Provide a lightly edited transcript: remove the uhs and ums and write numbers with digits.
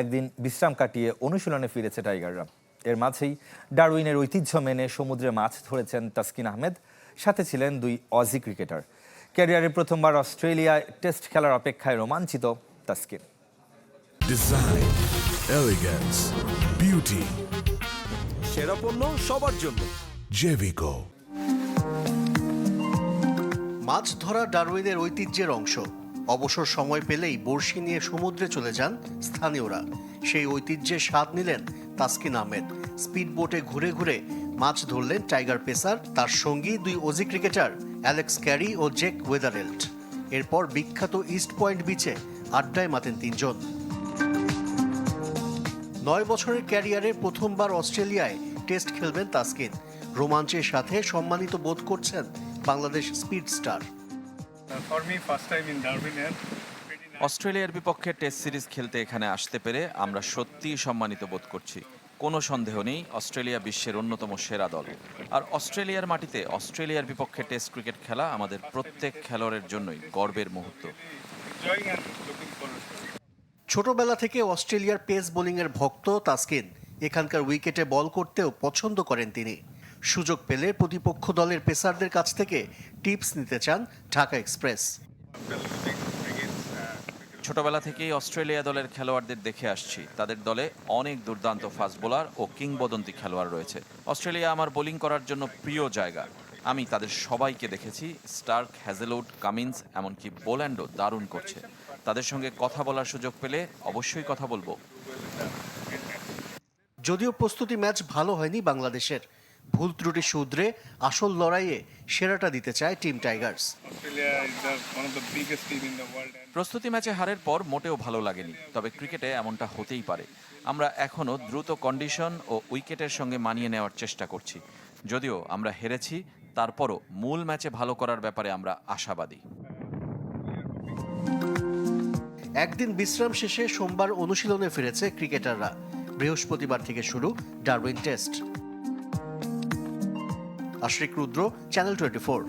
একদিন বিশ্রাম কাটিয়ে অনুশীলনে ফিরেছে টাইগাররা। এর মাঝেই ডারউইনের ঐতিহ্য মেনে সমুদ্রে মাছ ধরেছেন তাসকিন আহমেদ, সাথে ছিলেন দুই অজি ক্রিকেটার। ক্যারিয়ারের প্রথমবার অস্ট্রেলিয়ায় টেস্ট খেলার অপেক্ষায় রোমাঞ্চিত তাসকিন। ডিজাইন, এলিগেন্স, বিউটি, সেরা পণ্য সবার জন্য জেভিকো। মাছ ধরা ডারউইনের ঐতিহ্যের অংশ। অবসর সময় পেলেই বড়শি নিয়ে সমুদ্রে চলে যান স্থানীয়রা। সেই ঐতিহ্যের স্বাদ নিলেন তাসকিন আহমেদ। স্পিড বোটে ঘুরে ঘুরে মাছ ধরলেন টাইগার পেসার, তার সঙ্গী দুই অজি ক্রিকেটার অ্যালেক্স ক্যারি ও জেক ওয়েদারেল্ট। এরপর বিখ্যাত ইস্ট পয়েন্ট বিচে আড্ডায় মাতেন তিনজন। 9 বছরের ক্যারিয়ারে প্রথমবার অস্ট্রেলিয়ায় টেস্ট খেলবেন তাসকিন। রোমাঞ্চের সাথে সম্মানিত বোধ করছেন বাংলাদেশ স্পিড স্টার। অস্ট্রেলিয়ার বিপক্ষে টেস্ট সিরিজ খেলতে এখানে আসতে পেরে আমরা সত্যিই সম্মানিত বোধ করছি। কোনো সন্দেহ নেই, অস্ট্রেলিয়া বিশ্বের অন্যতম সেরা দল। আর অস্ট্রেলিয়ার মাটিতে অস্ট্রেলিয়ার বিপক্ষে টেস্ট ক্রিকেট খেলা আমাদের প্রত্যেক খেলোয়াড়ের জন্যই গর্বের মুহূর্ত। ছোটবেলা থেকে অস্ট্রেলিয়ার পেস বোলিংয়ের ভক্ত তাসকিন। এখানকার উইকেটে বল করতেও পছন্দ করেন তিনি। সুযোগ পেলে প্রতিপক্ষ দলের পেসারদের কাছ থেকে টিপস নিতে চান ঢাকা এক্সপ্রেস। ছোটবেলা থেকেই অস্ট্রেলিয়া দলের খেলোয়াড়দের দেখে আসছি। তাদের দলে অনেক দুর্দান্ত ফাস্ট বোলার ও কিংবদন্তি খেলোয়াড় রয়েছে। অস্ট্রেলিয়া আমার বোলিং করার জন্য প্রিয় জায়গা। আমি তাদের সবাইকে দেখেছি। স্টার্ক, হ্যাজেলউড, কামিন্স, এমনকি বোল্যান্ডও দারুণ করছে। তাদের সঙ্গে কথা বলার সুযোগ পেলে অবশ্যই কথা বলবো। যদিও প্রস্তুতি ম্যাচ ভালো হয়নি বাংলাদেশের, ভুল ত্রুটি শুধরে আসল লড়াইয়ে সেরাটা দিতে চায় টিম টাইগার্স। প্রস্তুতি ম্যাচে হারের পর মোটেও ভালো লাগেনি, তবে ক্রিকেটে এমনটা হতেই পারে। আমরা এখনও দ্রুত কন্ডিশন ও উইকেটের সঙ্গে মানিয়ে নেওয়ার চেষ্টা করছি। যদিও আমরা হেরেছি, তারপরও মূল ম্যাচে ভালো করার ব্যাপারে আমরা আশাবাদী। একদিন বিশ্রাম শেষে সোমবার অনুশীলনে ফিরেছে ক্রিকেটাররা। বৃহস্পতিবার থেকে শুরু ডারউইন টেস্ট। আশরিক রুদ্র, চ্যানেল 24।